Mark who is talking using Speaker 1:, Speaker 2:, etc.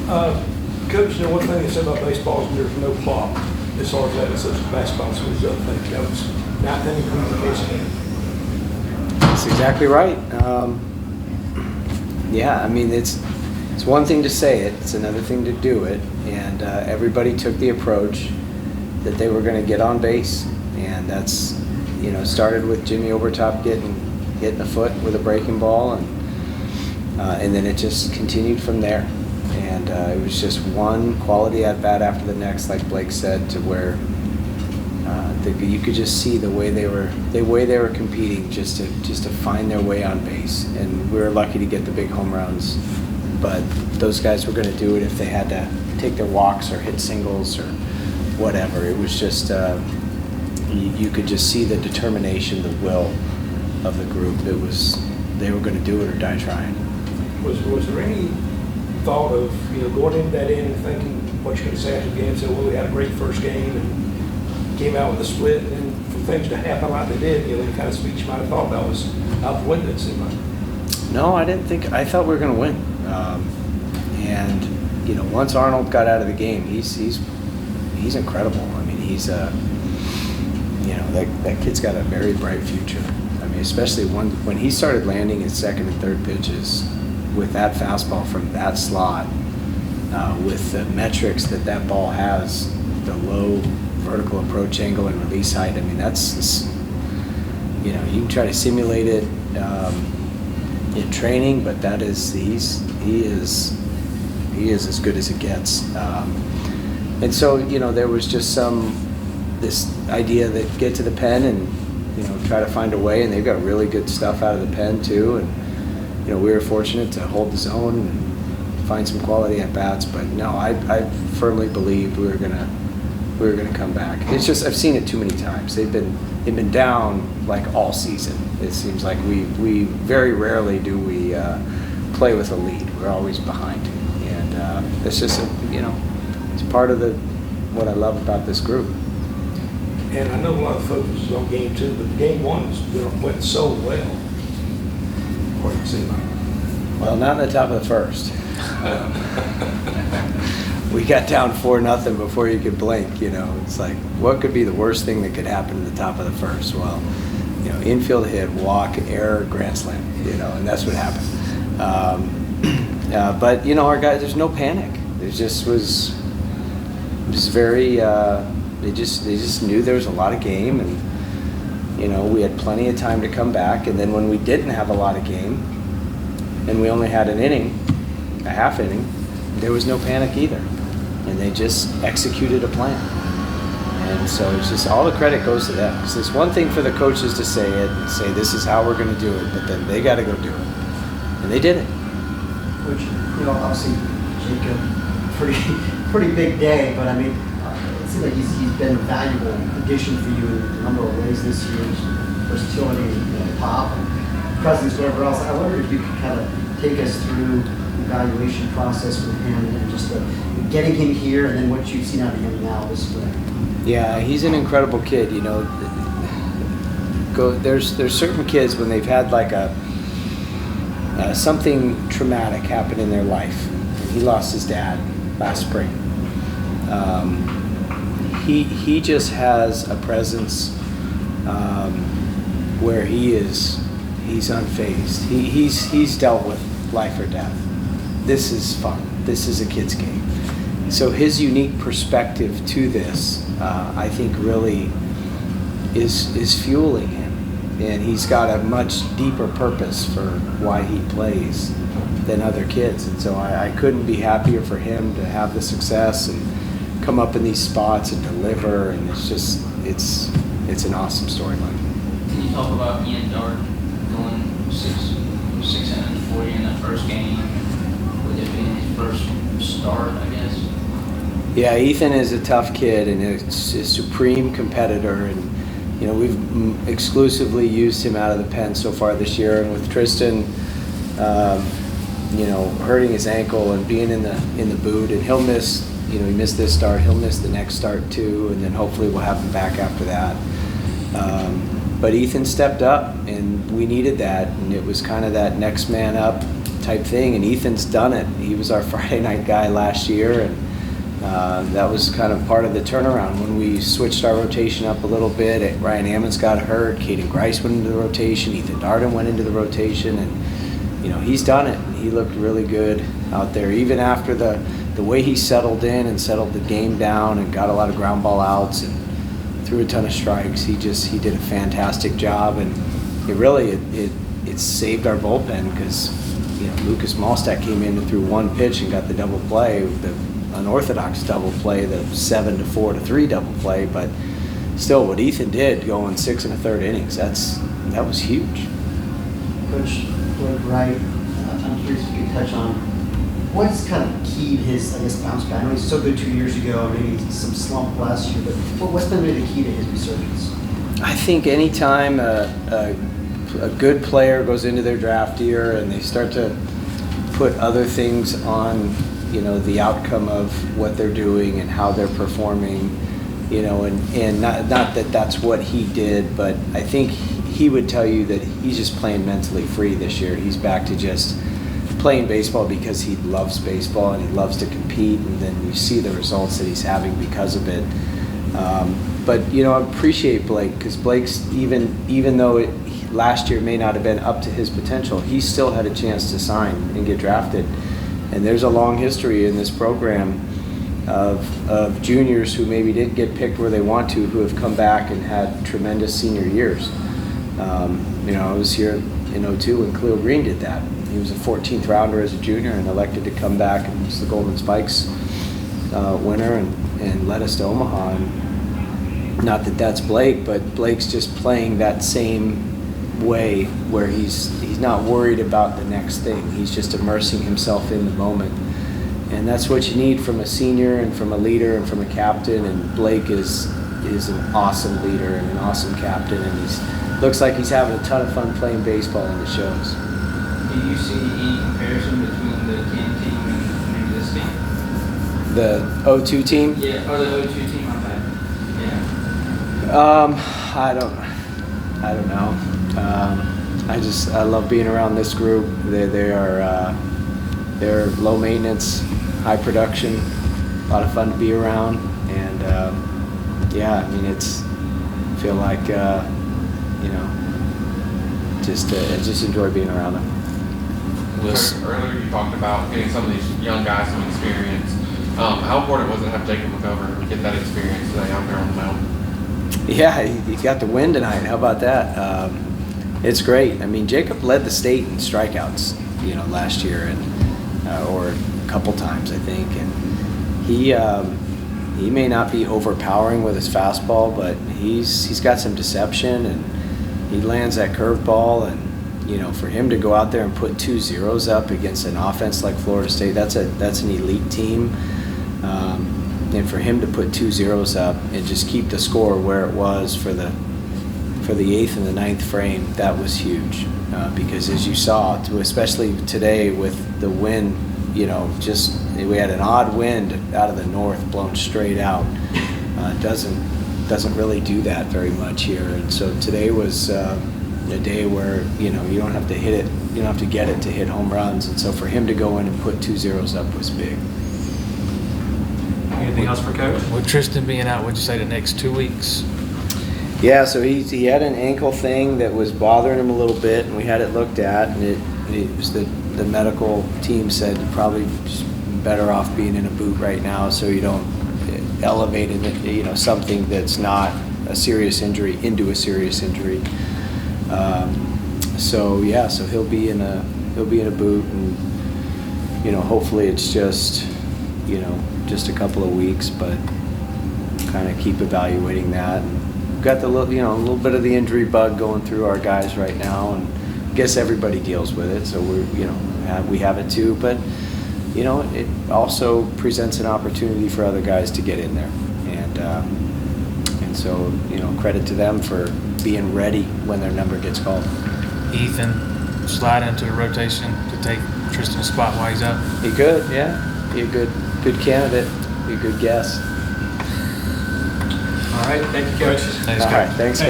Speaker 1: Coach, one thing they say about baseball is there's no clock as far as that. It's such basketball, so there's other things. That was not any communication.
Speaker 2: That's exactly right. Yeah, I mean, it's one thing to say it, it's another thing to do it, and everybody took the approach that they were going to get on base, and that's, started with Jimmy Overtop hitting a foot with a breaking ball, and then it just continued from there. And it was just one quality at bat after the next, like Blake said, to where you could just see the way they were competing just to find their way on base. And we were lucky to get the big home runs, but those guys were going to do it if they had to take their walks or hit singles or whatever. It was just you could just see the determination, the will of the group. They were going to do it or die trying.
Speaker 1: Was there any thought of going into that inning thinking what you could say after the game? So, well, we had a great first game and came out with a split, and then for things to happen like they did, the kind of speech you might have thought that was out the window, it seemed like.
Speaker 2: No, I didn't think. I thought we were going to win. And once Arnold got out of the game, he's incredible. I mean, he's that kid's got a very bright future. I mean, especially when he started landing his second and third pitches with that fastball from that slot, with the metrics that ball has, the low vertical approach angle and release height. I mean, that's you can try to simulate it in training, but he is as good as it gets. And so there was just this idea that get to the pen and try to find a way, and they've got really good stuff out of the pen too. And we were fortunate to hold the zone and find some quality at bats. But no, I firmly believed we were gonna come back. It's just I've seen it too many times. They've been down like all season. It seems like we very rarely do we play with a lead. We're always behind, and it's just it's part of what I love about this group.
Speaker 1: And I know a lot of focus is on game two, but game one went so well. What do you see?
Speaker 2: Well, not in the top of the first. We got down 4-0 before you could blink. It's like, what could be the worst thing that could happen in the top of the first? Well, infield hit, walk, error, grand slam. And that's what happened. But our guys, there's no panic. It just was very. They just knew there was a lot of game, and we had plenty of time to come back. And then when we didn't have a lot of game, and we only had a half inning, there was no panic either, and they just executed a plan. And so it's just all the credit goes to them. It's one thing for the coaches to say it and say this is how we're going to do it, but then they got to go do it, and they did it.
Speaker 3: Which obviously Jacob, pretty big day, but I mean. It seems like he's been a valuable addition for you in a number of ways this year. Versatility, pop, and presence, whatever else. I wonder if you could kind of take us through the evaluation process with him and just getting him here, and then what you've seen out of him now this spring.
Speaker 2: Yeah, he's an incredible kid. There's certain kids when they've had like something traumatic happen in their life. He lost his dad last spring. He just has a presence where he's unfazed. He's dealt with life or death. This is fun. This is a kid's game. So his unique perspective to this, I think, really is fueling him, and he's got a much deeper purpose for why he plays than other kids. And so I couldn't be happier for him to have the success and come up in these spots and deliver, and it's an awesome storyline.
Speaker 4: Can you talk about Ian Dart going 6 innings for you in that first game, with it being his first start, I guess?
Speaker 2: Yeah, Ethan is a tough kid and a supreme competitor, and we've exclusively used him out of the pen so far this year, and with Tristan hurting his ankle and being in the boot, and he'll miss. He missed this start, he'll miss the next start too, and then hopefully we'll have him back after that. But Ethan stepped up, and we needed that, and it was kind of that next man up type thing, and Ethan's done it. He was our Friday night guy last year, and that was kind of part of the turnaround when we switched our rotation up a little bit. Ryan Ammons got hurt, Caden Grice went into the rotation, Ethan Darden went into the rotation, and he's done it. He looked really good out there, even after the way he settled in and settled the game down and got a lot of ground ball outs and threw a ton of strikes. He did a fantastic job, and it saved our bullpen because Lucas Malstack came in and threw one pitch and got the double play, the unorthodox double play, the 7-4 to 3 double play. But still, what Ethan did going 6 1/3 innings, that was huge.
Speaker 3: Coach Blake Wright, I'm curious if you could touch on what's kind of key to his, I guess, bounce back. I know he's so good 2 years ago, maybe some slump last year, but what's been really the key to his resurgence?
Speaker 2: I think anytime a good player goes into their draft year and they start to put other things on, the outcome of what they're doing and how they're performing, and not that that's what he did, but I think he would tell you that he's just playing mentally free this year. He's back to just playing baseball because he loves baseball and he loves to compete, and then you see the results that he's having because of it. But I appreciate Blake, because Blake's even though last year may not have been up to his potential, he still had a chance to sign and get drafted. And there's a long history in this program of juniors who maybe didn't get picked where they want to, who have come back and had tremendous senior years. I was here in 02 when Khalil Green did that. He was a 14th rounder as a junior and elected to come back and was the Golden Spikes winner and led us to Omaha. And not that that's Blake, but Blake's just playing that same way where he's not worried about the next thing. He's just immersing himself in the moment. And that's what you need from a senior and from a leader and from a captain. And Blake is an awesome leader and an awesome captain, and looks like he's having a ton of fun playing baseball, and it shows.
Speaker 4: Do you see any comparison between the 10 team and maybe this team?
Speaker 2: The 02 team?
Speaker 4: Yeah, or the 02 team, my bad. Yeah.
Speaker 2: I don't know. I love being around this group. They're low maintenance, high production, a lot of fun to be around, and feel like just enjoy being around them.
Speaker 5: Earlier you talked about getting some of these young guys some experience. How important was it to have Jacob McGovern get that experience today out there on the mound?
Speaker 2: Yeah, he got the win tonight. How about that? It's great. I mean, Jacob led the state in strikeouts, last year, and or a couple times, I think. And he may not be overpowering with his fastball, but he's got some deception, and he lands that curveball. And for him to go out there and put 2 zeros up against an offense like Florida State, that's an elite team. And for him to put 2 zeros up and just keep the score where it was for the 8th and the 9th frame, that was huge. Because as you saw, especially today with the wind, we had an odd wind out of the north blowing straight out. Doesn't really do that very much here. And so today was a day where you don't have to hit it, you don't have to get it to hit home runs. And so for him to go in and put 2 zeros up was big.
Speaker 1: Anything else for Coach?
Speaker 6: With Tristan being out, what'd you say, the next 2 weeks?
Speaker 2: Yeah, so he had an ankle thing that was bothering him a little bit, and we had it looked at, and it was the medical team said probably just better off being in a boot right now, so you don't elevate something that's not a serious injury into a serious injury. So he'll be in a boot, and hopefully it's just a couple of weeks, but kind of keep evaluating that. And we've got a little bit of the injury bug going through our guys right now, and I guess everybody deals with it. So we have it too, but it also presents an opportunity for other guys to get in there, and so credit to them for being ready when their number gets called.
Speaker 6: Ethan slide into the rotation to take Tristan's spot while he's out.
Speaker 2: He could, yeah. Be a good candidate. Be a good guess.
Speaker 1: All right, thank you, Coach.
Speaker 6: Thanks,
Speaker 2: All
Speaker 6: Coach.
Speaker 2: right, thanks.